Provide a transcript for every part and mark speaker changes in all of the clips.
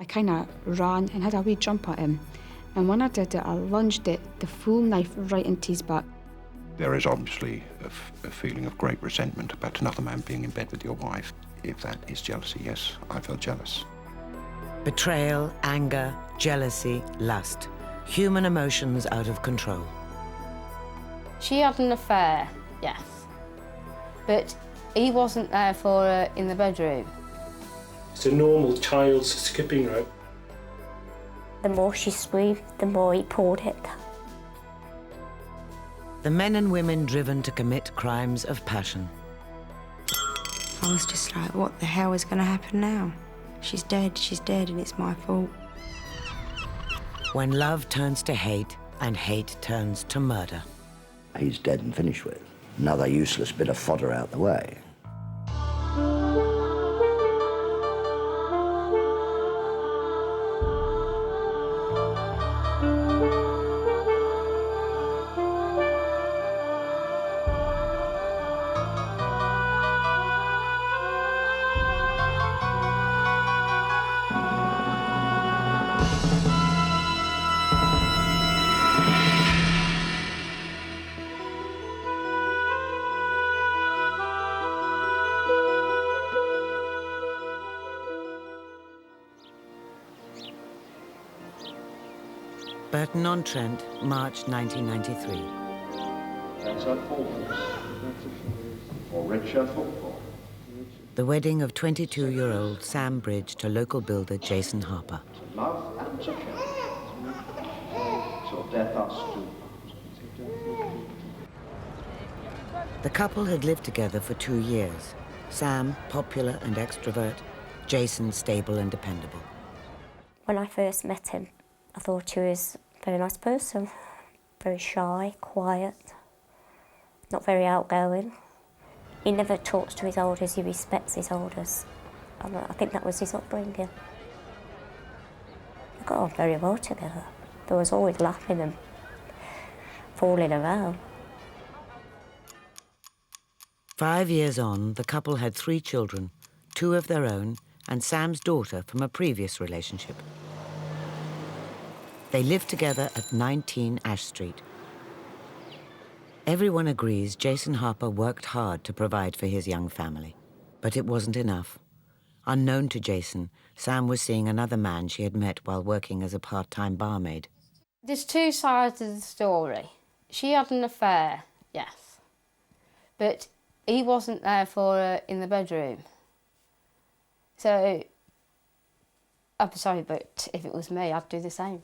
Speaker 1: I kind of ran and had a wee jump at him. And when I did it, I lunged the full knife right into his back.
Speaker 2: There is obviously a feeling of great resentment about another man being in bed with your wife. If that is jealousy, yes, I felt jealous.
Speaker 3: Betrayal, anger, jealousy, lust. Human emotions out of control.
Speaker 4: She had an affair, yes. But he wasn't there for her in the bedroom.
Speaker 5: It's a normal child's skipping rope.
Speaker 6: The more she screamed, the more he pulled it.
Speaker 3: The men and women driven to commit crimes of passion.
Speaker 7: I was just like, what the hell is going to happen now? She's dead, and it's my fault.
Speaker 3: When love turns to hate and hate turns to murder.
Speaker 8: He's dead and finished with. Another useless bit of fodder out the way.
Speaker 3: Burton-on-Trent, March 1993. The wedding of 22-year-old Sam Bridge to local builder Jason Harper.
Speaker 9: Love and to share. So death us do.
Speaker 3: The couple had lived together for 2 years. Sam, popular and extrovert. Jason, stable and dependable.
Speaker 6: When I first met him, I thought he was a very nice person. Very shy, quiet, not very outgoing. He never talks to his elders, he respects his elders. And I think that was his upbringing. We got on very well together. There was always laughing and fooling around.
Speaker 3: 5 years on, the couple had 3 children, 2 of their own, and Sam's daughter from a previous relationship. They lived together at 19 Ash Street. Everyone agrees Jason Harper worked hard to provide for his young family, but it wasn't enough. Unknown to Jason, Sam was seeing another man she had met while working as a part-time barmaid.
Speaker 4: There's 2 sides of the story. She had an affair, yes, but he wasn't there for her in the bedroom. So, I'm sorry, but if it was me, I'd do the same.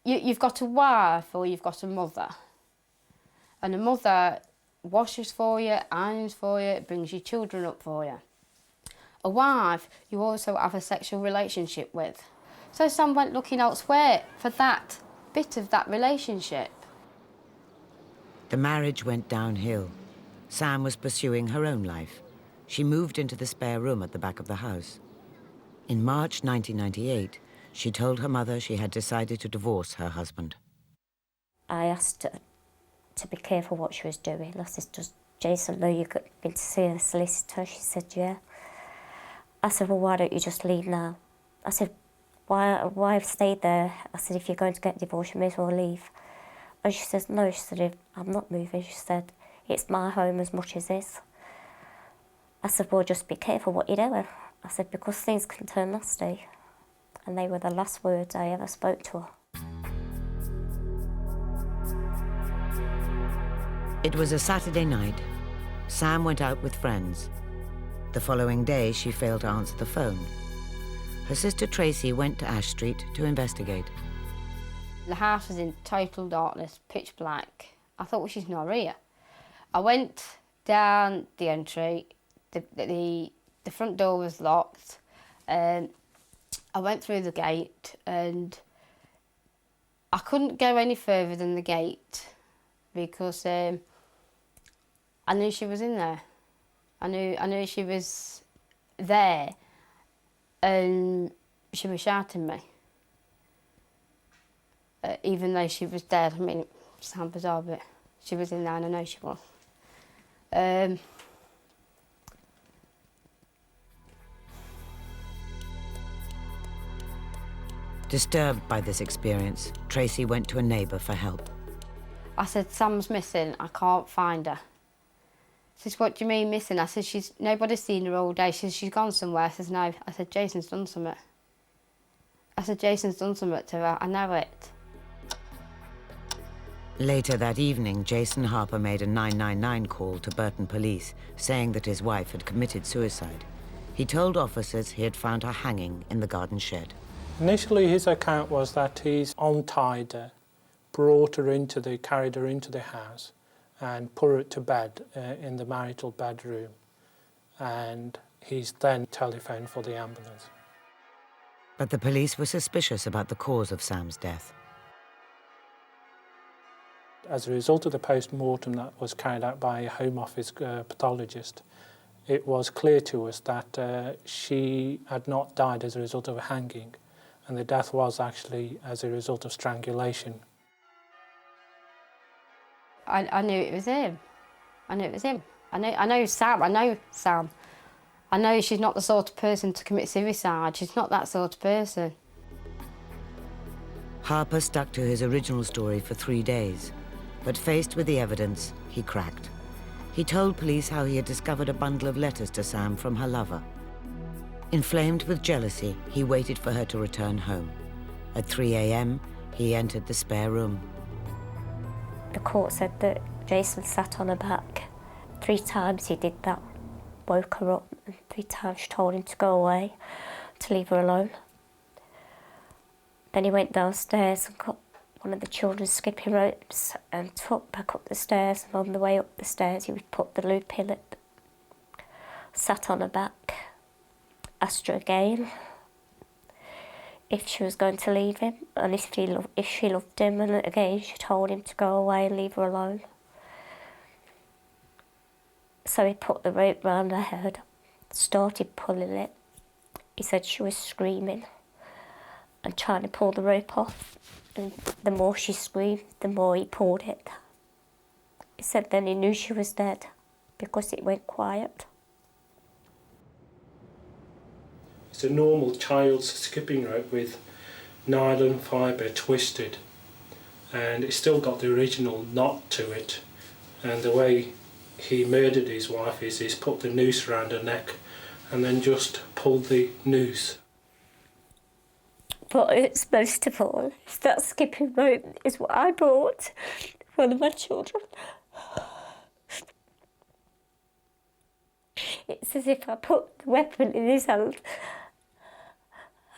Speaker 4: You've got a wife or you've got a mother. And a mother washes for you, irons for you, brings your children up for you. A wife you also have a sexual relationship with. So Sam went looking elsewhere for that bit of that relationship.
Speaker 3: The marriage went downhill. Sam was pursuing her own life. She moved into the spare room at the back of the house. In March 1998, she told her mother she had decided to divorce her husband.
Speaker 6: I asked her to be careful what she was doing. I said, does Jason know you're going to see a solicitor? She said, yeah. I said, well, why don't you just leave now? I said, why have stayed there? I said, if you're going to get divorced, you may as well leave. And she says, no, she said, I'm not moving. She said, it's my home as much as his. I said, well, just be careful what you're doing. I said, because things can turn nasty. And they were the last words I ever spoke to her.
Speaker 3: It was a Saturday night. Sam went out with friends. The following day, she failed to answer the phone. Her sister Tracy went to Ash Street to investigate.
Speaker 4: The house was in total darkness, pitch black. I thought, well, she's not here. I went down the entry. The front door was locked. I went through the gate and I couldn't go any further than the gate because I knew she was in there. I knew she was there and she was shouting me. Even though she was dead, I mean, it sounds bizarre, but she was in there and I know she was.
Speaker 3: Disturbed by this experience, Tracy went to a neighbour for help.
Speaker 4: I said, Sam's missing, I can't find her. She says, what do you mean missing? I said, nobody's seen her all day. She says, she's gone somewhere. I says, no. I said, Jason's done something. I said, Jason's done something to her, I know it.
Speaker 3: Later that evening, Jason Harper made a 999 call to Burton Police, saying that his wife had committed suicide. He told officers he had found her hanging in the garden shed.
Speaker 5: Initially, his account was that he's untied her, carried her into the house and put her to bed in the marital bedroom. And he's then telephoned for the ambulance.
Speaker 3: But the police were suspicious about the cause of Sam's death.
Speaker 5: As a result of the post-mortem that was carried out by a Home Office pathologist, it was clear to us that she had not died as a result of a hanging, and the death was actually as a result of strangulation.
Speaker 4: I knew it was him. I knew it was him. I know Sam. I know she's not the sort of person to commit suicide. She's not that sort of person.
Speaker 3: Harper stuck to his original story for 3 days, but faced with the evidence, he cracked. He told police how he had discovered a bundle of letters to Sam from her lover. Inflamed with jealousy, he waited for her to return home. At 3 a.m., he entered the spare room.
Speaker 6: The court said that Jason sat on her back. 3 times he did that. Woke her up, and 3 times she told him to go away, to leave her alone. Then he went downstairs and got one of the children's skipping ropes and took back up the stairs, and on the way up the stairs he would put the loop in it. Sat on her back, asked her again if she was going to leave him and if she loved him, and again she told him to go away and leave her alone. So he put the rope round her head, started pulling it. He said she was screaming and trying to pull the rope off, and the more she screamed, the more he pulled it. He said then he knew she was dead because it went quiet.
Speaker 5: It's a normal child's skipping rope with nylon fibre twisted, and it's still got the original knot to it. And the way he murdered his wife is he's put the noose around her neck and then just pulled the noose.
Speaker 6: But it's most of all, that skipping rope is what I bought for one of my children. It's as if I put the weapon in his hand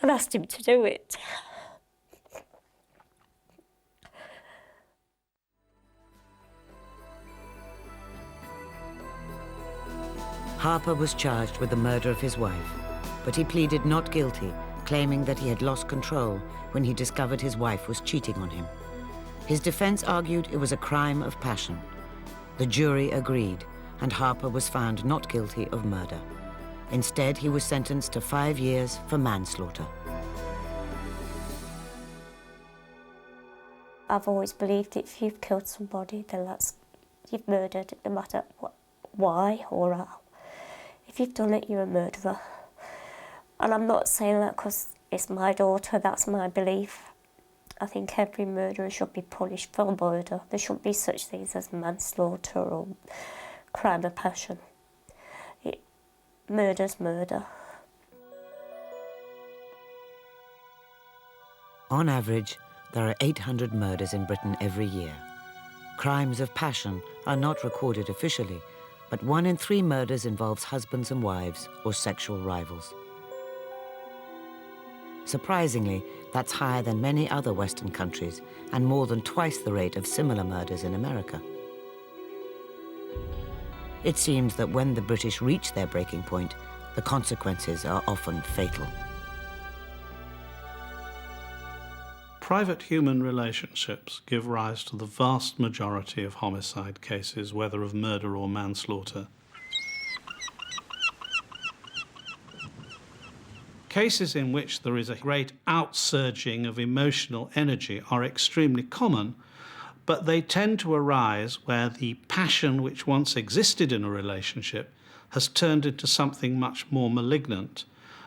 Speaker 6: and asked him to do it.
Speaker 3: Harper was charged with the murder of his wife, but he pleaded not guilty, claiming that he had lost control when he discovered his wife was cheating on him. His defense argued it was a crime of passion. The jury agreed, and Harper was found not guilty of murder. Instead, he was sentenced to 5 years for manslaughter.
Speaker 6: I've always believed if you've killed somebody, then you've murdered, no matter why or how. If you've done it, you're a murderer. And I'm not saying that because it's my daughter, that's my belief. I think every murderer should be punished for murder. There shouldn't be such things as manslaughter or crime of passion. Murder's murder.
Speaker 3: On average, there are 800 murders in Britain every year. Crimes of passion are not recorded officially, but 1 in 3 murders involves husbands and wives or sexual rivals. Surprisingly, that's higher than many other Western countries and more than twice the rate of similar murders in America. It seems that when the British reach their breaking point, the consequences are often fatal.
Speaker 10: Private human relationships give rise to the vast majority of homicide cases, whether of murder or manslaughter. Cases in which there is a great outsurging of emotional energy are extremely common, but they tend to arise where the passion which once existed in a relationship has turned into something much more malignant,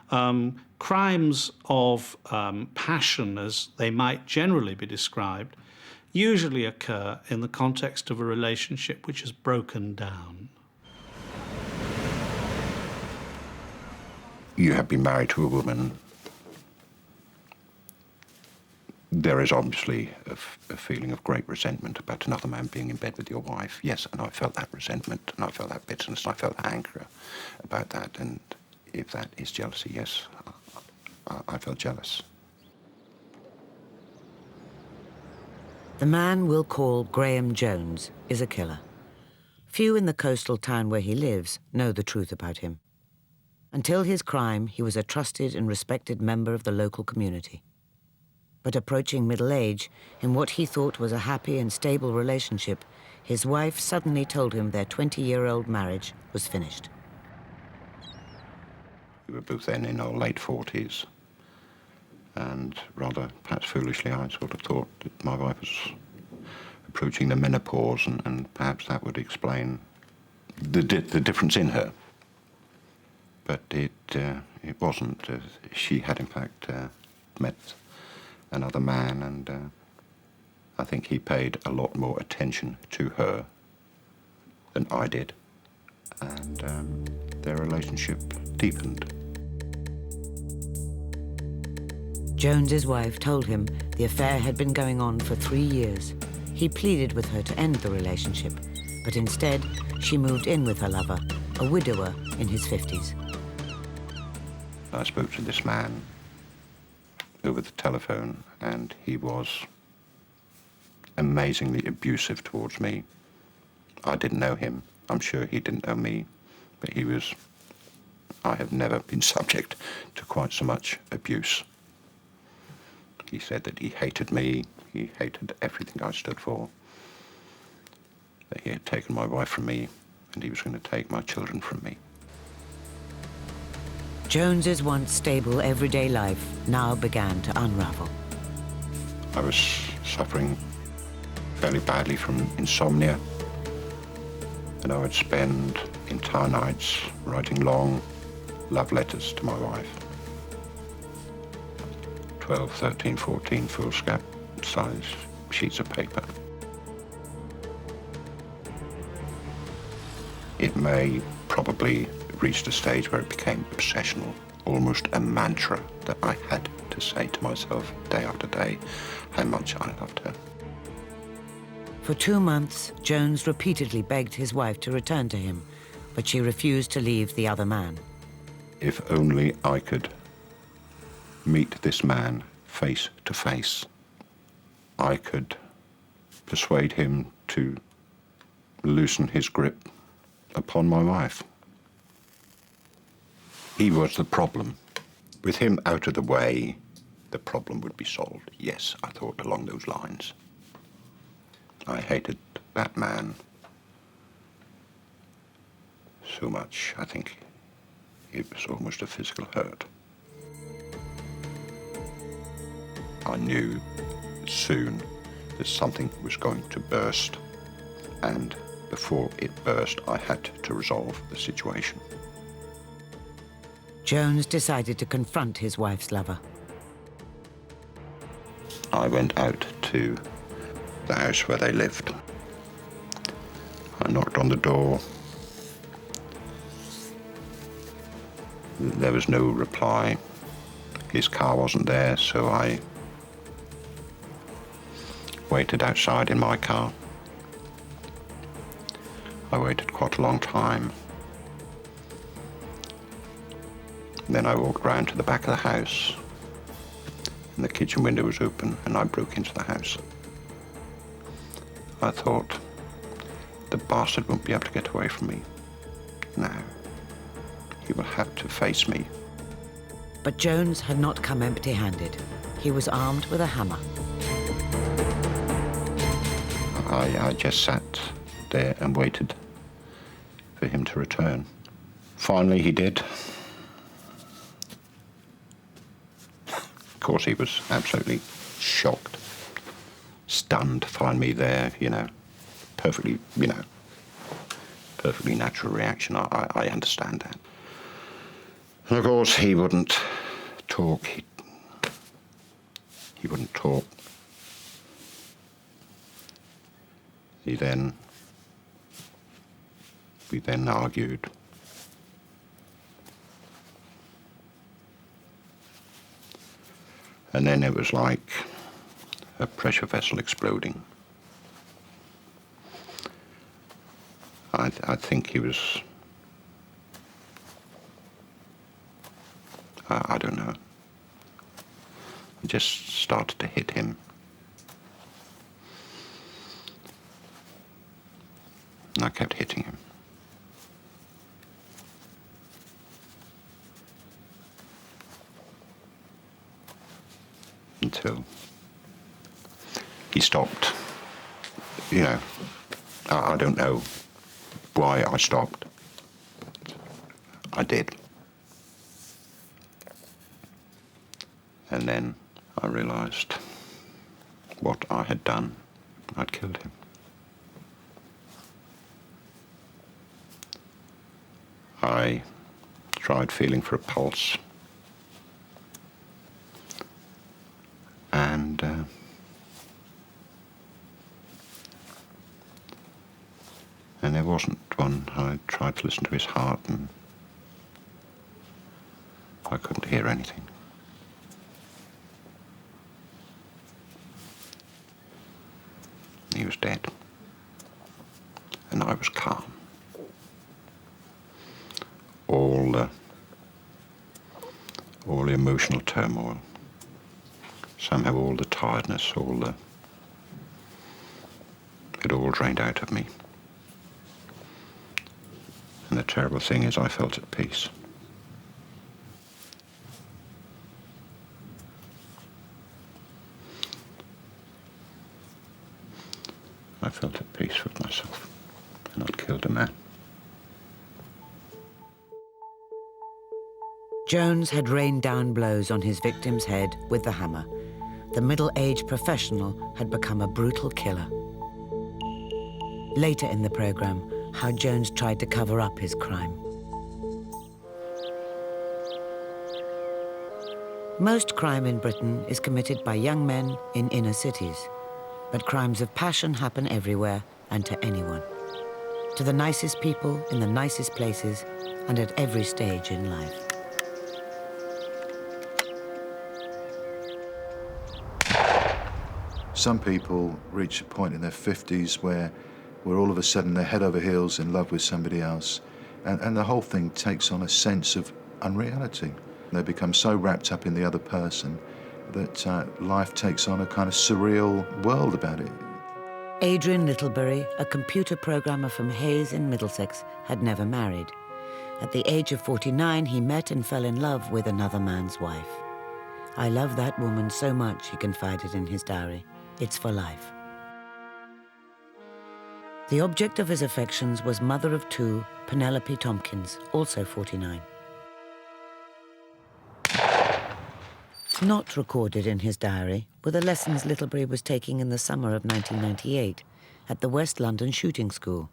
Speaker 10: Crimes of passion, as they might generally be described, usually occur in the context of a relationship which has broken down.
Speaker 2: You have been married to a woman. There is obviously a feeling of great resentment about another man being in bed with your wife. Yes, and I felt that resentment, and I felt that bitterness, and I felt anger about that. And if that is jealousy, yes, I felt jealous.
Speaker 3: The man we'll call Graham Jones is a killer. Few in the coastal town where he lives know the truth about him. Until his crime, he was a trusted and respected member of the local community. But approaching middle age, in what he thought was a happy and stable relationship, his wife suddenly told him their 20-year-old marriage was finished.
Speaker 2: We were both then in our late 40s, and rather perhaps foolishly, I sort of thought that my wife was approaching the menopause, and perhaps that would explain the difference in her. But it wasn't. She had, in fact, met another man, and I think he paid a lot more attention to her than I did, and their relationship deepened.
Speaker 3: Jones's wife told him the affair had been going on for 3 years. He pleaded with her to end the relationship, but instead she moved in with her lover, a widower in his 50s.
Speaker 2: I spoke to this man over the telephone, and he was amazingly abusive towards me. I didn't know him. I'm sure he didn't know me, but I have never been subject to quite so much abuse. He said that he hated me, he hated everything I stood for, that he had taken my wife from me, and he was going to take my children from me.
Speaker 3: Jones's once stable everyday life now began to unravel.
Speaker 2: I was suffering fairly badly from insomnia, and I would spend entire nights writing long love letters to my wife. 12, 13, 14 foolscap size sheets of paper. It may probably reached a stage where it became obsessional, almost a mantra that I had to say to myself day after day how much I loved her.
Speaker 3: For 2 months, Jones repeatedly begged his wife to return to him, but she refused to leave the other man.
Speaker 2: If only I could meet this man face to face, I could persuade him to loosen his grip upon my wife. He was the problem. With him out of the way, the problem would be solved. Yes, I thought along those lines. I hated that man so much, I think it was almost a physical hurt. I knew soon that something was going to burst, and before it burst, I had to resolve the situation.
Speaker 3: Jones decided to confront his wife's lover.
Speaker 2: I went out to the house where they lived. I knocked on the door. There was no reply. His car wasn't there, so I waited outside in my car. I waited quite a long time. Then I walked round to the back of the house, and the kitchen window was open, and I broke into the house. I thought, the bastard won't be able to get away from me. Now, he will have to face me.
Speaker 3: But Jones had not come empty-handed. He was armed with a hammer.
Speaker 2: I just sat there and waited for him to return. Finally, he did. Of course, he was absolutely shocked, stunned to find me there, perfectly natural reaction. I understand that. And of course he wouldn't talk. He wouldn't talk. We then argued. And then it was like a pressure vessel exploding. I think he was, I don't know. I just started to hit him. And I kept hitting him. Until he stopped. You know, I don't know why I stopped. I did. And then I realized what I had done. I'd killed him. I tried feeling for a pulse. And there wasn't one. I tried to listen to his heart, and I couldn't hear anything. He was dead, and I was calm. All the emotional turmoil, somehow all the tiredness, it all drained out of me. And the terrible thing is I felt at peace. I felt at peace with myself, and I'd killed a man.
Speaker 3: Jones had rained down blows on his victim's head with the hammer. The middle-aged professional had become a brutal killer. Later in the programme, how Jones tried to cover up his crime. Most crime in Britain is committed by young men in inner cities, but crimes of passion happen everywhere and to anyone. To the nicest people in the nicest places and at every stage in life.
Speaker 11: Some people reach a point in their 50s where all of a sudden they're head over heels in love with somebody else, and the whole thing takes on a sense of unreality. They become so wrapped up in the other person that life takes on a kind of surreal world about it.
Speaker 3: Adrian Littlebury, a computer programmer from Hayes in Middlesex, had never married. At the age of 49, he met and fell in love with another man's wife. "I love that woman so much," he confided in his diary. "It's for life." The object of his affections was mother of two, Penelope Tompkins, also 49. Not recorded in his diary were the lessons Littlebury was taking in the summer of 1998 at the West London Shooting School.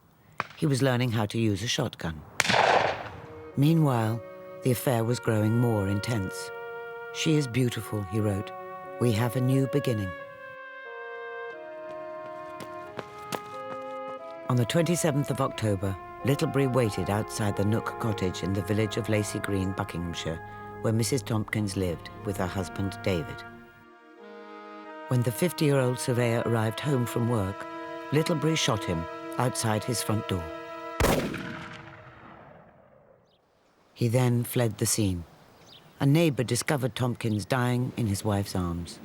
Speaker 3: He was learning how to use a shotgun. Meanwhile, the affair was growing more intense. "She is beautiful," he wrote. "We have a new beginning." On the 27th of October, Littlebury waited outside the Nook cottage in the village of Lacey Green, Buckinghamshire, where Mrs. Tompkins lived with her husband, David. When the 50-year-old surveyor arrived home from work, Littlebury shot him outside his front door. He then fled the scene. A neighbour discovered Tompkins dying in his wife's arms.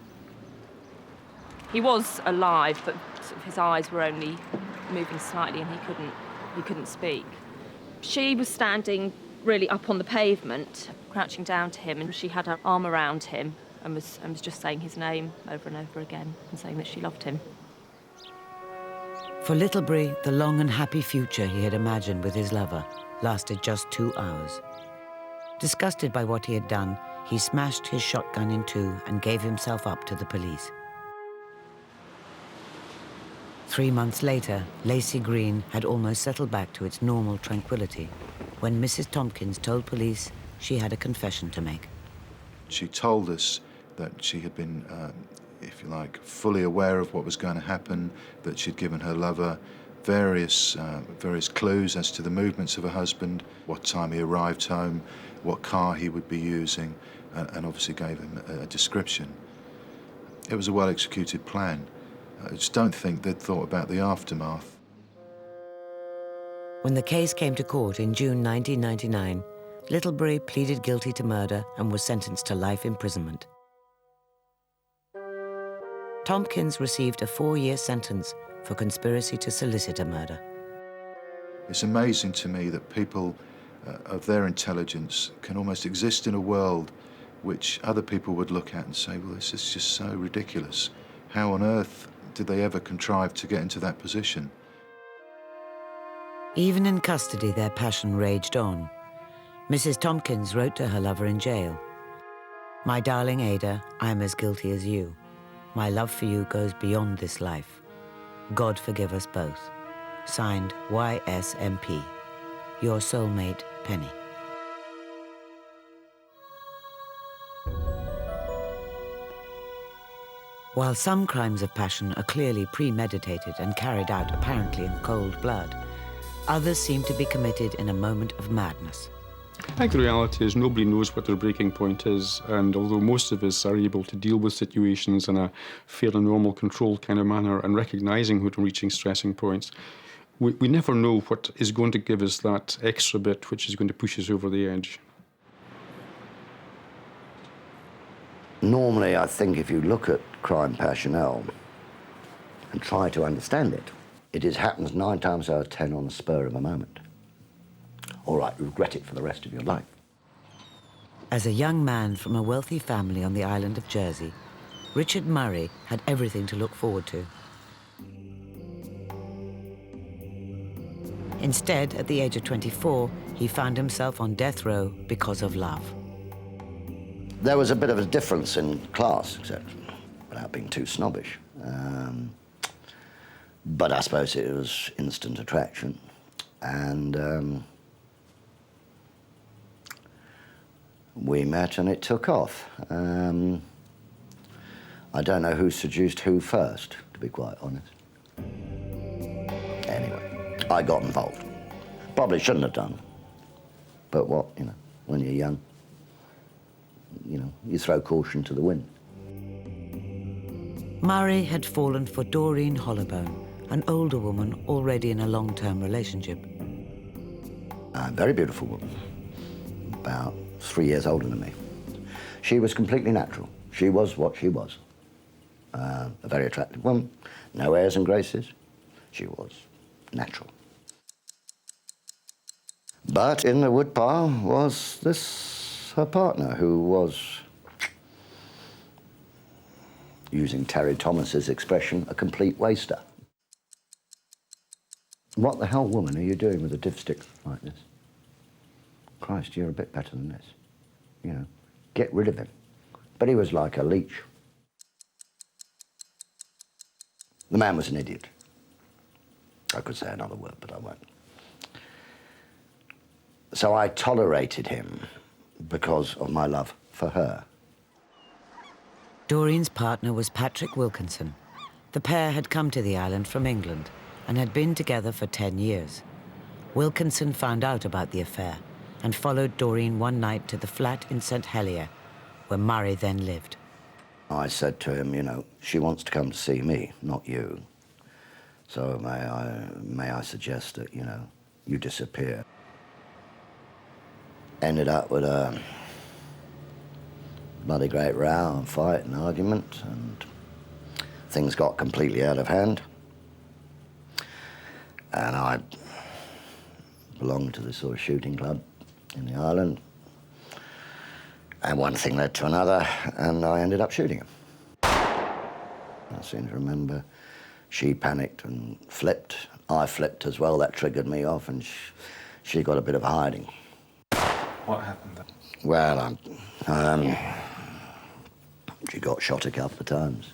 Speaker 12: He was alive, but sort of his eyes were only moving slightly and he couldn't speak. She was standing really up on the pavement, crouching down to him, and she had her arm around him and was just saying his name over and over again and saying that she loved him.
Speaker 3: For Littlebury, the long and happy future he had imagined with his lover lasted just 2 hours. Disgusted by what he had done, he smashed his shotgun in two and gave himself up to the police. 3 months later, Lacey Green had almost settled back to its normal tranquility when Mrs. Tompkins told police she had a confession to make.
Speaker 11: She told us that she had been, if you like, fully aware of what was going to happen, that she'd given her lover various clues as to the movements of her husband, what time he arrived home, what car he would be using, and obviously gave him a description. It was a well-executed plan. I just don't think they'd thought about the aftermath.
Speaker 3: When the case came to court in June 1999, Littlebury pleaded guilty to murder and was sentenced to life imprisonment. Tompkins received a 4-year sentence for conspiracy to solicit a murder.
Speaker 11: It's amazing to me that people of their intelligence can almost exist in a world which other people would look at and say, well, this is just so ridiculous. How on earth did they ever contrive to get into that position?
Speaker 3: Even in custody, their passion raged on. Mrs. Tompkins wrote to her lover in jail, "My darling Ada, I am as guilty as you. My love for you goes beyond this life. God forgive us both. Signed, YSMP. Your soulmate, Penny." While some crimes of passion are clearly premeditated and carried out apparently in cold blood, others seem to be committed in a moment of madness.
Speaker 13: I think the reality is nobody knows what their breaking point is, and although most of us are able to deal with situations in a fairly normal, controlled kind of manner and recognising when reaching stressing points, we never know what is going to give us that extra bit which is going to push us over the edge.
Speaker 8: Normally, I think if you look at crime passionnel and try to understand it, it happens 9 times out of 10 on the spur of a moment. All right, you regret it for the rest of your life.
Speaker 3: As a young man from a wealthy family on the island of Jersey, Richard Murray had everything to look forward to. Instead, at the age of 24, he found himself on death row because of love.
Speaker 8: There was a bit of a difference in class, etc., without being too snobbish. But I suppose it was instant attraction. And we met and it took off. I don't know who seduced who first, to be quite honest. Anyway, I got involved. Probably shouldn't have done. But what, when you're young, you throw caution to the wind.
Speaker 3: Murray had fallen for Doreen Hollowbone, an older woman already in a long-term relationship.
Speaker 8: A very beautiful woman, about 3 years older than me. She was completely natural. She was what she was. A very attractive woman, no airs and graces. She was natural. But in the woodpile was her partner, who was, using Terry Thomas's expression, a complete waster. What the hell, woman, are you doing with a dipstick like this? Christ, you're a bit better than this. Get rid of him. But he was like a leech. The man was an idiot. I could say another word, but I won't. So I tolerated him because of my love for her.
Speaker 3: Doreen's partner was Patrick Wilkinson. The pair had come to the island from England and had been together for 10 years. Wilkinson found out about the affair and followed Doreen one night to the flat in St Helier, where Murray then lived.
Speaker 8: I said to him, she wants to come to see me, not you. So may I suggest that, you disappear. Ended up with a bloody great row and fight and argument, and things got completely out of hand. And I belonged to this sort of shooting club in the island. And one thing led to another, and I ended up shooting him. I seem to remember she panicked and flipped. I flipped as well. That triggered me off, and she got a bit of hiding.
Speaker 14: What happened then?
Speaker 8: Well, she got shot a couple of times.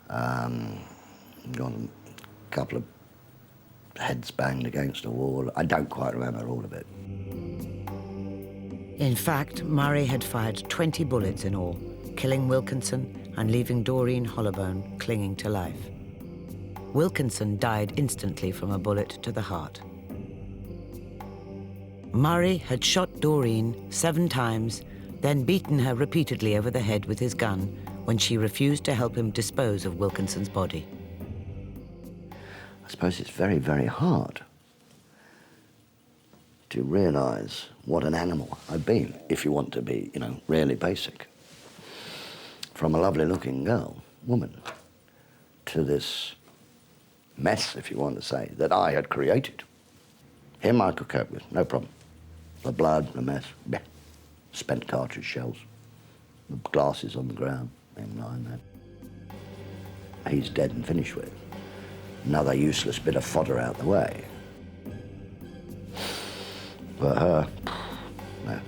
Speaker 8: Got a couple of heads banged against a wall. I don't quite remember all of it.
Speaker 3: In fact, Murray had fired 20 bullets in all, killing Wilkinson and leaving Doreen Hollowbone clinging to life. Wilkinson died instantly from a bullet to the heart. Murray had shot Doreen 7 times, then beaten her repeatedly over the head with his gun when she refused to help him dispose of Wilkinson's body.
Speaker 8: I suppose it's very, very hard to realise what an animal I've been, if you want to be, you know, really basic. From a lovely-looking girl, woman, to this mess, if you want to say, that I had created. Him I could cope with, no problem. The blood, the mess, bleh. Spent cartridge shells, the glasses on the ground, never mind that. He's dead and finished with. Another useless bit of fodder out the way. But her, no.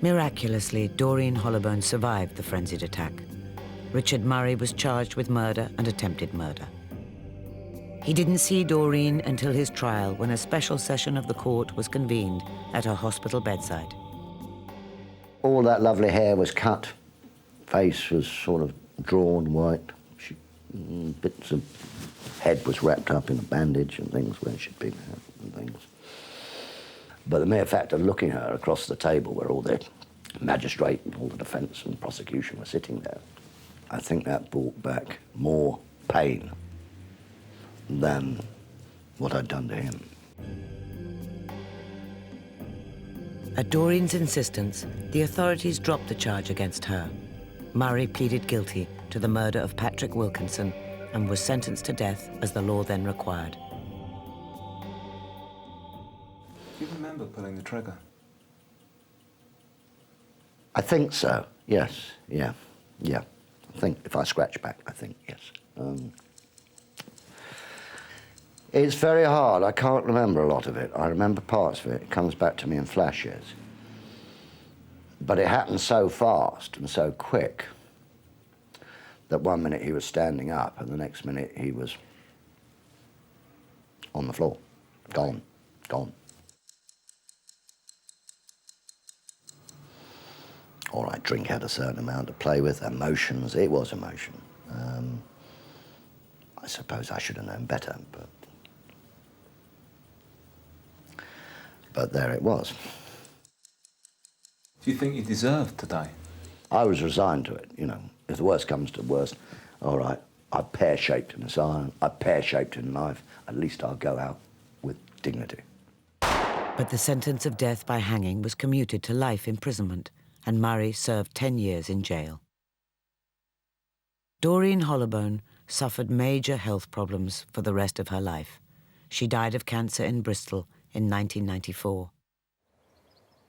Speaker 3: Miraculously, Doreen Hollowbone survived the frenzied attack. Richard Murray was charged with murder and attempted murder. He didn't see Doreen until his trial, when a special session of the court was convened at her hospital bedside.
Speaker 8: All that lovely hair was cut. Face was sort of drawn white. Bits of head was wrapped up in a bandage and things where she'd been hurt and things. But the mere fact of looking at her across the table where all the magistrate and all the defence and prosecution were sitting there, I think that brought back more pain than what I'd done to him.
Speaker 3: At Doreen's insistence, the authorities dropped the charge against her. Murray pleaded guilty to the murder of Patrick Wilkinson and was sentenced to death as the law then required.
Speaker 14: Do you remember pulling the trigger?
Speaker 8: I think so, yes, yeah. I think, if I scratch back, I think, yes. It's very hard. I can't remember a lot of it. I remember parts of it. It comes back to me in flashes. But it happened so fast and so quick that one minute he was standing up and the next minute he was on the floor, gone. All right, drink had a certain amount to play with, emotions, it was emotion. I suppose I should have known better, but there it was.
Speaker 14: Do you think you deserved to die?
Speaker 8: I was resigned to it, you know. If the worst comes to the worst, all right, I'm pear-shaped in asylum, I'm pear-shaped in life, at least I'll go out with dignity.
Speaker 3: But the sentence of death by hanging was commuted to life imprisonment, and Murray served 10 years in jail. Doreen Hollowbone suffered major health problems for the rest of her life. She died of cancer in Bristol in 1994.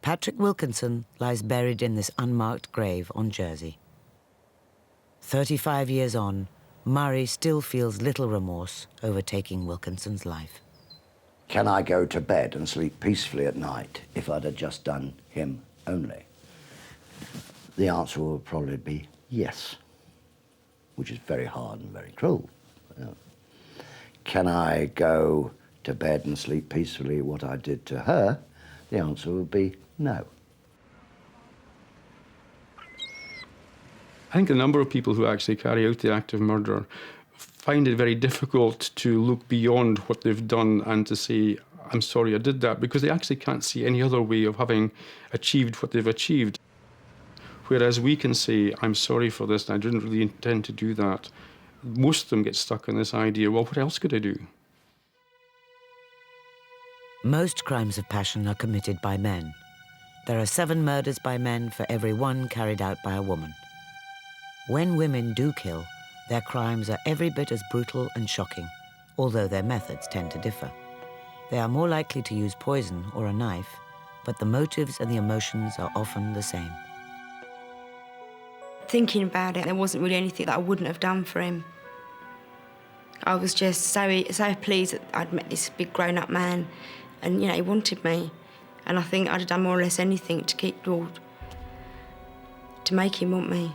Speaker 3: Patrick Wilkinson lies buried in this unmarked grave on Jersey. 35 years on, Murray still feels little remorse over taking Wilkinson's life.
Speaker 8: Can I go to bed and sleep peacefully at night if I'd have just done him only? The answer will probably be yes, which is very hard and very cruel. Can I go to bed and sleep peacefully what I did to her? The answer would be no.
Speaker 13: I think a number of people who actually carry out the act of murder find it very difficult to look beyond what they've done and to say, I'm sorry I did that, because they actually can't see any other way of having achieved what they've achieved. Whereas we can say, I'm sorry for this, and I didn't really intend to do that. Most of them get stuck in this idea, well, what else could I do?
Speaker 3: Most crimes of passion are committed by men. There are 7 murders by men for every 1 carried out by a woman. When women do kill, their crimes are every bit as brutal and shocking, although their methods tend to differ. They are more likely to use poison or a knife, but the motives and the emotions are often the same.
Speaker 7: Thinking about it, there wasn't really anything that I wouldn't have done for him. I was just so pleased that I'd met this big grown-up man, and, you know, he wanted me. And I think I'd have done more or less anything to make him want me.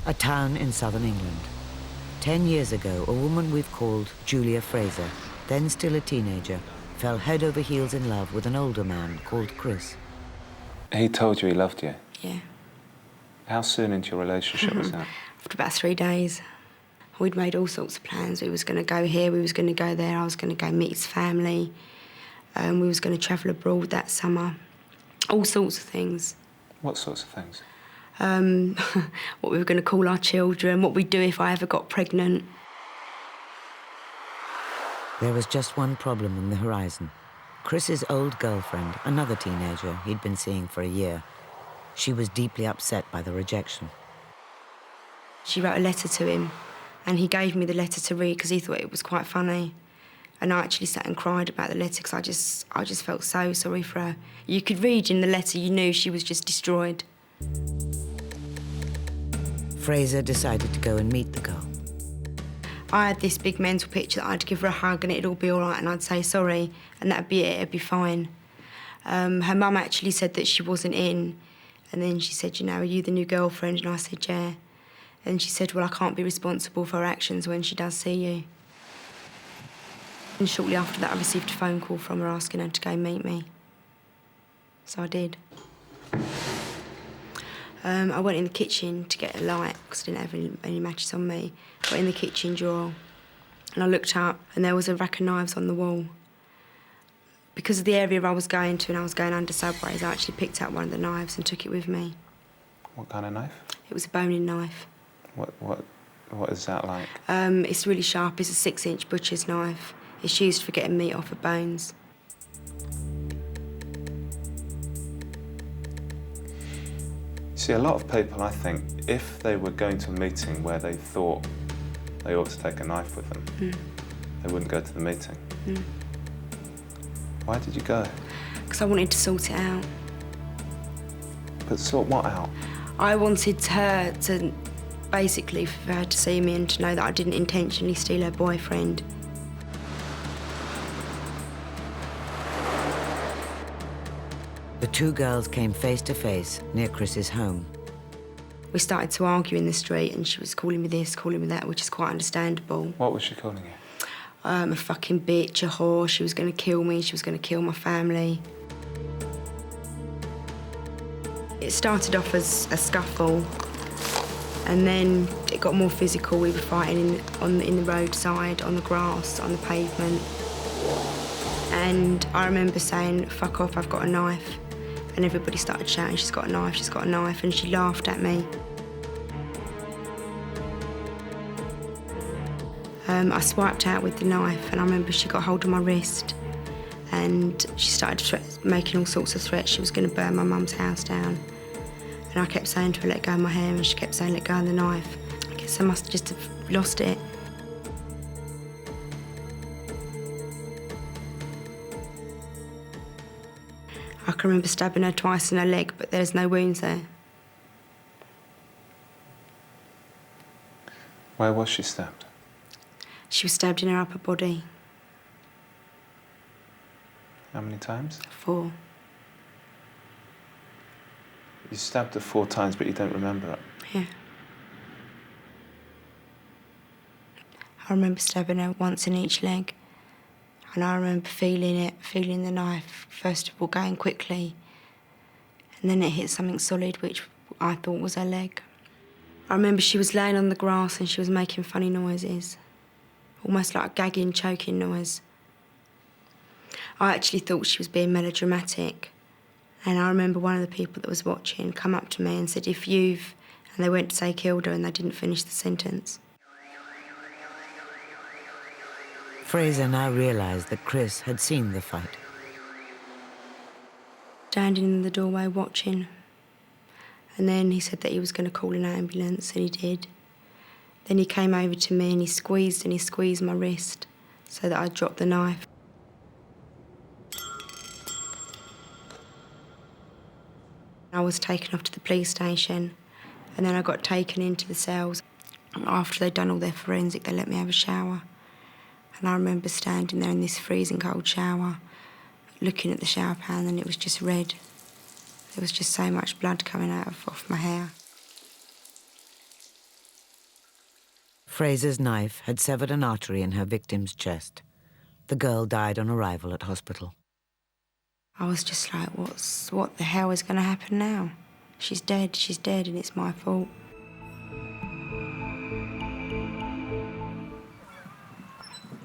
Speaker 3: A town in southern England. 10 years ago, a woman we've called Julia Fraser, then still a teenager, fell head over heels in love with an older man called Chris.
Speaker 14: He told you he loved you?
Speaker 7: Yeah.
Speaker 14: How soon into your relationship was that?
Speaker 7: After about 3 days. We'd made all sorts of plans. We was going to go here, we was going to go there, I was going to go meet his family. We was going to travel abroad that summer. All sorts of things.
Speaker 14: What sorts of things?
Speaker 7: What we were going to call our children, what we'd do if I ever got pregnant.
Speaker 3: There was just one problem on the horizon. Chris's old girlfriend, another teenager he'd been seeing for a year, she was deeply upset by the rejection.
Speaker 7: She wrote a letter to him, and he gave me the letter to read because he thought it was quite funny. And I actually sat and cried about the letter because I just felt so sorry for her. You could read in the letter, you knew she was just destroyed.
Speaker 3: Fraser decided to go and meet the girl.
Speaker 7: I had this big mental picture that I'd give her a hug and it'd all be all right and I'd say sorry and that'd be it, it'd be fine. Her mum actually said that she wasn't in, and then she said, you know, are you the new girlfriend? And I said, yeah. And she said, well, I can't be responsible for her actions when she does see you. And shortly after that, I received a phone call from her asking her to go meet me. So I did. I went in the kitchen to get a light because I didn't have any matches on me. I went in the kitchen drawer and I looked up and there was a rack of knives on the wall. Because of the area I was going to and I was going under subways, I actually picked up one of the knives and took it with me.
Speaker 14: What kind of knife?
Speaker 7: It was a boning knife.
Speaker 14: What is that like?
Speaker 7: It's really sharp. It's a 6-inch butcher's knife. It's used for getting meat off of bones.
Speaker 14: See, a lot of people, I think, if they were going to a meeting where they thought they ought to take a knife with them, they wouldn't go to the meeting. Why did you go?
Speaker 7: Because I wanted to sort it out.
Speaker 14: But sort what out?
Speaker 7: I wanted her to, basically, for her to see me and to know that I didn't intentionally steal her boyfriend.
Speaker 3: The two girls came face to face near Chris's home.
Speaker 7: We started to argue in the street and she was calling me this, calling me that, which is quite understandable.
Speaker 14: What was she calling you?
Speaker 7: A fucking bitch, a whore. She was going to kill me, she was going to kill my family. It started off as a scuffle and then it got more physical. We were fighting in the roadside, on the grass, on the pavement. And I remember saying, fuck off, I've got a knife. And everybody started shouting, she's got a knife, she's got a knife, and she laughed at me. I swiped out with the knife, and I remember she got hold of my wrist, and she started making all sorts of threats. She was going to burn my mum's house down. And I kept saying to her, let go of my hair, and she kept saying, let go of the knife. I guess I must just have lost it. I can remember stabbing her twice in her leg, but there's no wounds there.
Speaker 14: Where was she stabbed?
Speaker 7: She was stabbed in her upper body.
Speaker 14: How many times?
Speaker 7: 4.
Speaker 14: You stabbed her 4 times, but you don't remember it?
Speaker 7: Yeah. I remember stabbing her once in each leg. And I remember feeling the knife, first of all going quickly, and then it hit something solid, which I thought was her leg. I remember she was laying on the grass and she was making funny noises, almost like a gagging, choking noise. I actually thought she was being melodramatic, and I remember one of the people that was watching come up to me and said, if you've, and they went to say killed her and they didn't finish the sentence.
Speaker 3: Fraser now realised that Chris had seen the fight.
Speaker 7: Standing in the doorway watching. And then he said that he was going to call an ambulance, and he did. Then he came over to me and he squeezed my wrist so that I dropped the knife. I was taken off to the police station, and then I got taken into the cells. After they'd done all their forensic, they let me have a shower. And I remember standing there in this freezing cold shower, looking at the shower pan, and it was just red. There was just so much blood coming out off my hair.
Speaker 3: Fraser's knife had severed an artery in her victim's chest. The girl died on arrival at hospital.
Speaker 7: I was just like, what the hell is going to happen now? She's dead, and it's my fault.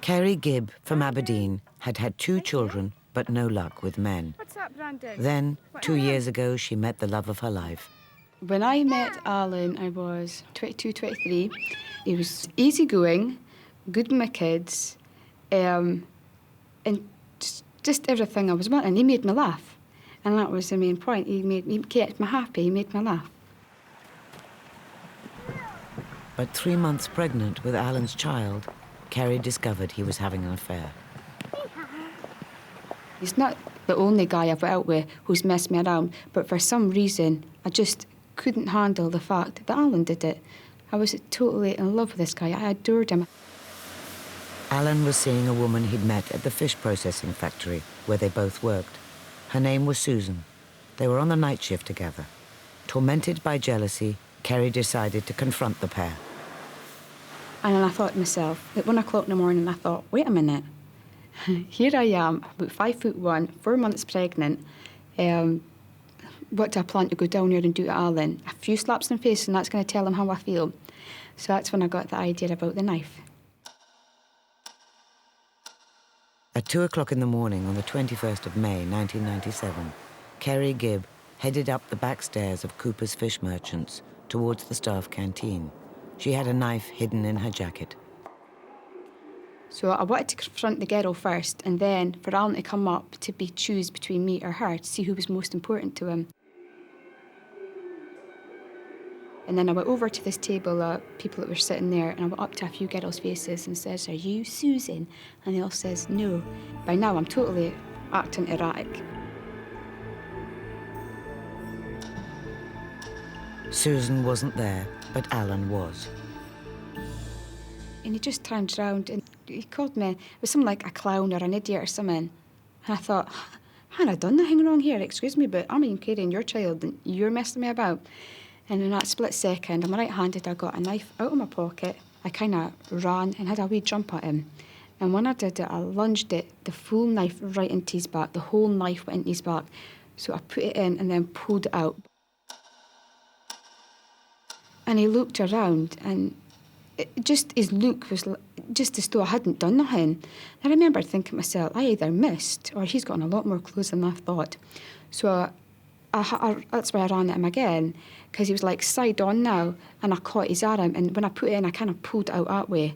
Speaker 3: Carrie Gibb from Aberdeen had had 2 children, but no luck with men.
Speaker 1: What's up, Brandon?
Speaker 3: Then, 2 years ago, she met the love of her life.
Speaker 1: When I met Alan, I was 22, 23. He was easygoing, good with my kids, and just everything I was wanting. He made me laugh, and that was the main point. He kept me happy, he made me laugh.
Speaker 3: But 3 months pregnant with Alan's child, Carrie discovered he was having an affair.
Speaker 1: He's not the only guy I've went out with who's messed me around, but for some reason, I just couldn't handle the fact that Alan did it. I was totally in love with this guy. I adored him.
Speaker 3: Alan was seeing a woman he'd met at the fish processing factory where they both worked. Her name was Susan. They were on the night shift together. Tormented by jealousy, Carrie decided to confront the pair.
Speaker 1: And then I thought to myself, at 1 o'clock in the morning, I thought, wait a minute. Here I am, about 5'1", 4 months pregnant. What do I plan to go down here and do to Alan? A few slaps in the face, and that's going to tell him how I feel. So that's when I got the idea about the knife.
Speaker 3: At 2 o'clock in the morning on the 21st of May, 1997, Carrie Gibb headed up the back stairs of Cooper's Fish Merchants towards the staff canteen. She had a knife hidden in her jacket.
Speaker 1: So I wanted to confront the girl first, and then for Alan to come up to choose between me or her, to see who was most important to him. And then I went over to this table of people that were sitting there, and I went up to a few girls' faces and says, "Are you Susan?" And they all says, "No." By now, I'm totally acting erratic.
Speaker 3: Susan wasn't there, but Alan was.
Speaker 1: And he just turned around and he called me, it was something like a clown or an idiot or something. And I thought, haven't I done nothing wrong here? Excuse me, but I'm even carrying your child and you're messing me about. And in that split second, I'm right-handed, I got a knife out of my pocket. I kind of ran and had a wee jump at him. And when I did it, I lunged it, the full knife right into his back. The whole knife went into his back. So I put it in and then pulled it out. And he looked around, and his look was just as though I hadn't done nothing. I remember thinking to myself, I either missed or he's gotten a lot more clothes than I thought. So that's why I ran at him again, because he was like side on now, and I caught his arm, and when I put it in, I kind of pulled it out that way,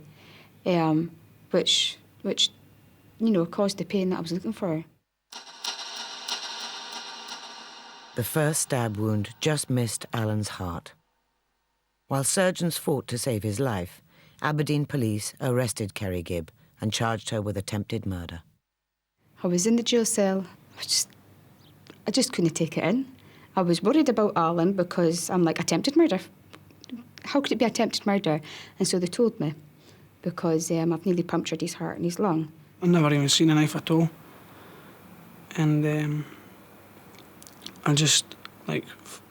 Speaker 1: which caused the pain that I was looking for.
Speaker 3: The first stab wound just missed Alan's heart. While surgeons fought to save his life, Aberdeen police arrested Carrie Gibb and charged her with attempted murder.
Speaker 1: I was in the jail cell. I just couldn't take it in. I was worried about Alan because I'm like, attempted murder? How could it be attempted murder? And so they told me, because I've nearly punctured his heart and his lung.
Speaker 15: I've never even seen a knife at all. And I just, like,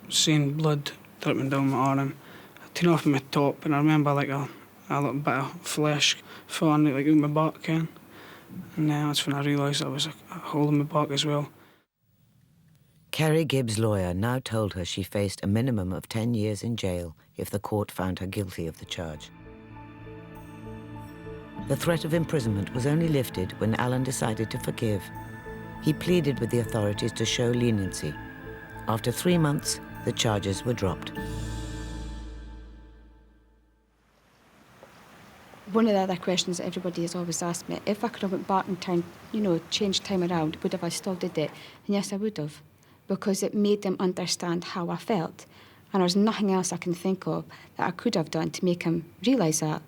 Speaker 15: seeing blood dripping down my arm. I tore off my top, and I remember, like, a little bit of flesh falling, like, out my back, and that's when I realised there was a hole in my back as well.
Speaker 3: Carrie Gibb's lawyer now told her she faced a minimum of 10 years in jail if the court found her guilty of the charge. The threat of imprisonment was only lifted when Alan decided to forgive. He pleaded with the authorities to show leniency. After 3 months, the charges were dropped.
Speaker 1: One of the other questions that everybody has always asked me, if I could have went back and changed time around, would have I still did it? And yes, I would have, because it made them understand how I felt. And there's nothing else I can think of that I could have done to make him realise that.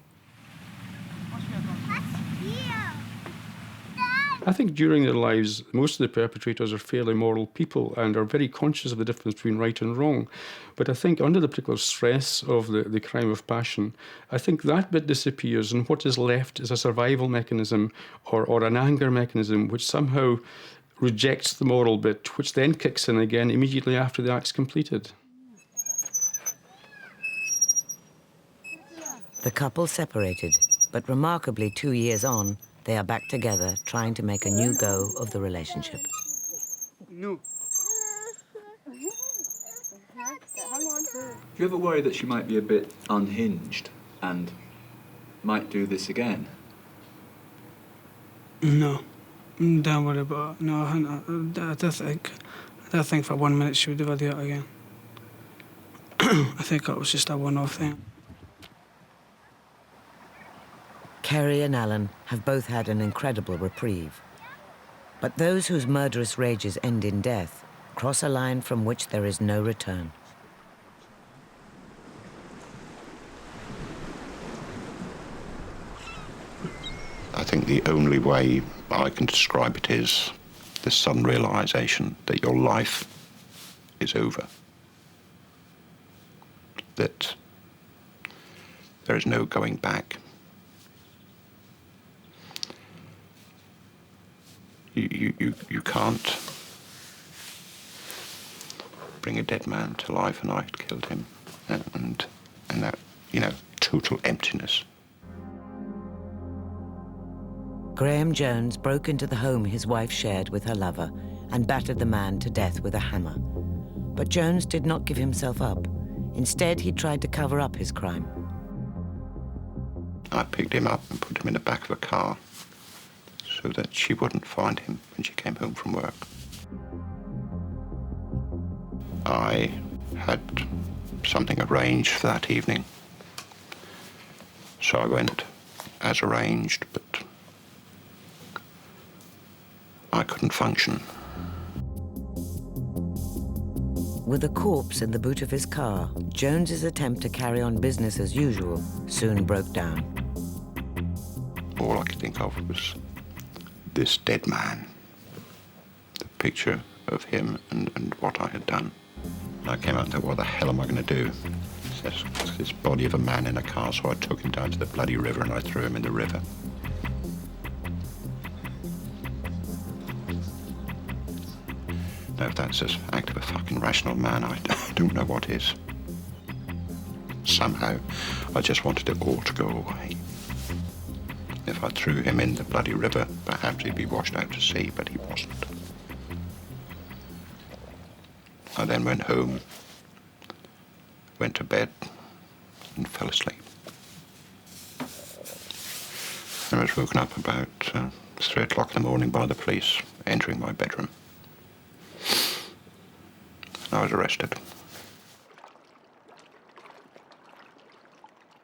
Speaker 13: I think during their lives, most of the perpetrators are fairly moral people and are very conscious of the difference between right and wrong. But I think under the particular stress of the crime of passion, I think that bit disappears, and what is left is a survival mechanism or an anger mechanism which somehow rejects the moral bit, which then kicks in again immediately after the act's completed.
Speaker 3: The couple separated, but remarkably 2 years on, they are back together, trying to make a new go of the relationship.
Speaker 16: No. Do you ever worry that she might be a bit unhinged and might do this again?
Speaker 15: No. Don't worry about it. No, I don't think for 1 minute she would ever do it again. I think it was just a one-off thing.
Speaker 3: Carrie and Alan have both had an incredible reprieve. But those whose murderous rages end in death cross a line from which there is no return.
Speaker 2: I think the only way I can describe it is the sudden realization that your life is over. That there is no going back. You can't bring a dead man to life, and I had killed him, and that, you know, total emptiness.
Speaker 3: Graham Jones broke into the home his wife shared with her lover and battered the man to death with a hammer. But Jones did not give himself up. Instead, he tried to cover up his crime.
Speaker 2: I picked him up and put him in the back of a car so that she wouldn't find him when she came home from work. I had something arranged for that evening, so I went as arranged, but I couldn't function.
Speaker 3: With a corpse in the boot of his car, Jones's attempt to carry on business as usual soon broke down.
Speaker 2: All I could think of was this dead man, the picture of him and what I had done. And I came out and thought, what the hell am I going to do? There's this body of a man in a car, so I took him down to the bloody river and I threw him in the river. Now, if that's an act of a fucking rational man, I don't know what is. Somehow, I just wanted it all to go away. If I threw him in the bloody river, perhaps he'd be washed out to sea, but he wasn't. I then went home, went to bed, and fell asleep. I was woken up about 3 o'clock in the morning by the police entering my bedroom. I was arrested.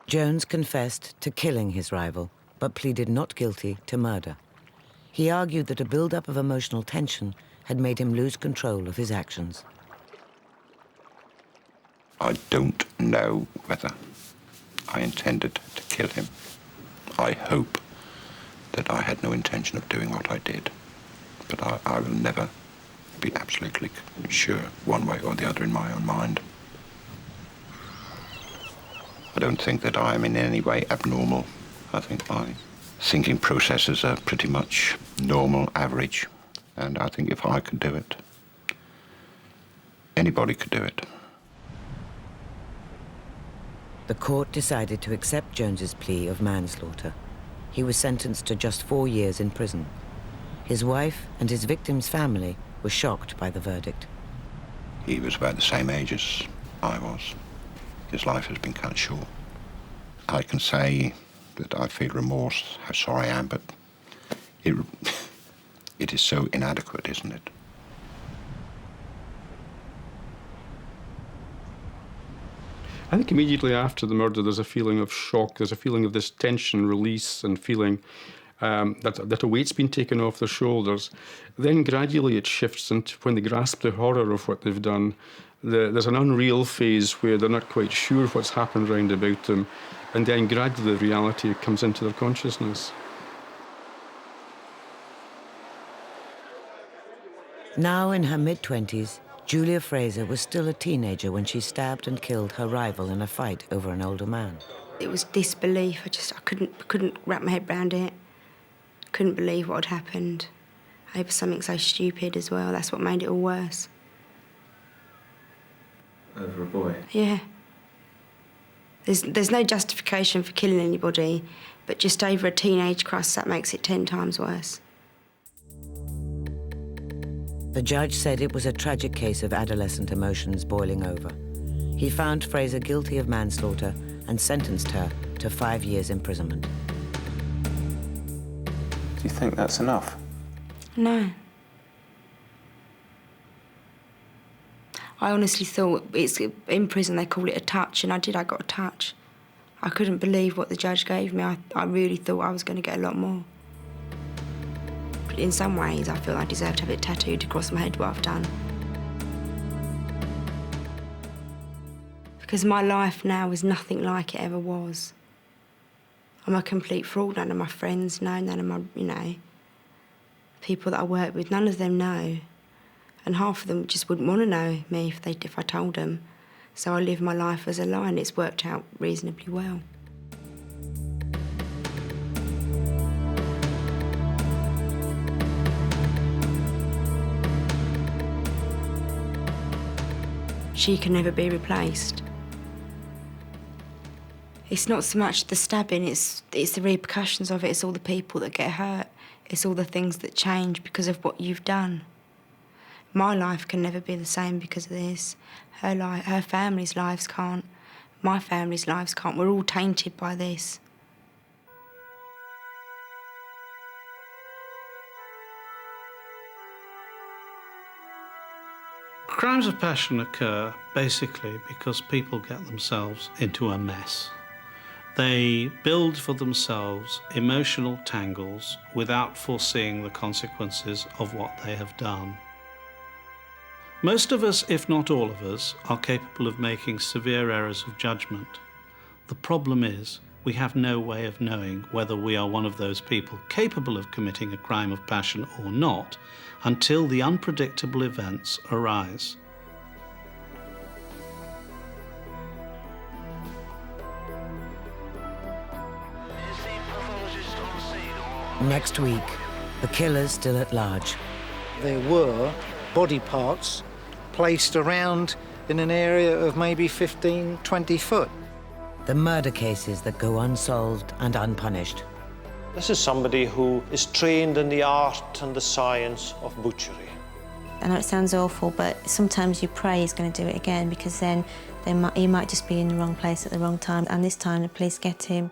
Speaker 3: Jones confessed to killing his rival, but pleaded not guilty to murder. He argued that a build-up of emotional tension had made him lose control of his actions.
Speaker 2: I don't know whether I intended to kill him. I hope that I had no intention of doing what I did, but I will never be absolutely sure one way or the other in my own mind. I don't think that I am in any way abnormal. I think my thinking processes are pretty much normal, average, and I think if I could do it, anybody could do it.
Speaker 3: The court decided to accept Jones's plea of manslaughter. He was sentenced to just 4 years in prison. His wife and his victim's family were shocked by the verdict.
Speaker 2: He was about the same age as I was. His life has been cut short. I can say that I feel remorse, how sorry I am, but it is so inadequate, isn't it?
Speaker 13: I think immediately after the murder there's a feeling of shock, there's a feeling of this tension release and feeling that a weight's been taken off their shoulders. Then gradually it shifts into when they grasp the horror of what they've done. There's an unreal phase where they're not quite sure what's happened round about them, and then gradually the reality comes into their consciousness.
Speaker 3: Now in her mid-20s, Julia Fraser was still a teenager when she stabbed and killed her rival in a fight over an older man.
Speaker 7: It was disbelief. I couldn't wrap my head around it. Couldn't believe what had happened. Over something so stupid as well. That's what made it all worse.
Speaker 16: Over a boy?
Speaker 7: Yeah. There's no justification for killing anybody, but just over a teenage crush, that makes it 10 times worse.
Speaker 3: The judge said it was a tragic case of adolescent emotions boiling over. He found Fraser guilty of manslaughter and sentenced her to 5 years imprisonment.
Speaker 14: Do you think that's enough?
Speaker 7: No. I honestly thought in prison they call it a touch, and I got a touch. I couldn't believe what the judge gave me. I really thought I was going to get a lot more. But in some ways, I feel I deserve to have it tattooed across my head what I've done. Because my life now is nothing like it ever was. I'm a complete fraud. None of my friends know, none of my, people that I work with, none of them know. And half of them just wouldn't want to know me if I told them. So I live my life as a lie, and it's worked out reasonably well. She can never be replaced. It's not so much the stabbing, it's the repercussions of it. It's all the people that get hurt. It's all the things that change because of what you've done. My life can never be the same because of this. Her family's lives can't. My family's lives can't. We're all tainted by this.
Speaker 10: Crimes of passion occur basically because people get themselves into a mess. They build for themselves emotional tangles without foreseeing the consequences of what they have done. Most of us, if not all of us, are capable of making severe errors of judgment. The problem is, we have no way of knowing whether we are one of those people capable of committing a crime of passion or not until the unpredictable events arise.
Speaker 3: Next week, the killer's still at large.
Speaker 17: There were body parts placed around in an area of maybe 15, 20 foot.
Speaker 3: The murder cases that go unsolved and unpunished.
Speaker 18: This is somebody who is trained in the art and the science of butchery.
Speaker 6: I know it sounds awful, but sometimes you pray he's going to do it again, because then he might just be in the wrong place at the wrong time, and this time the police get him.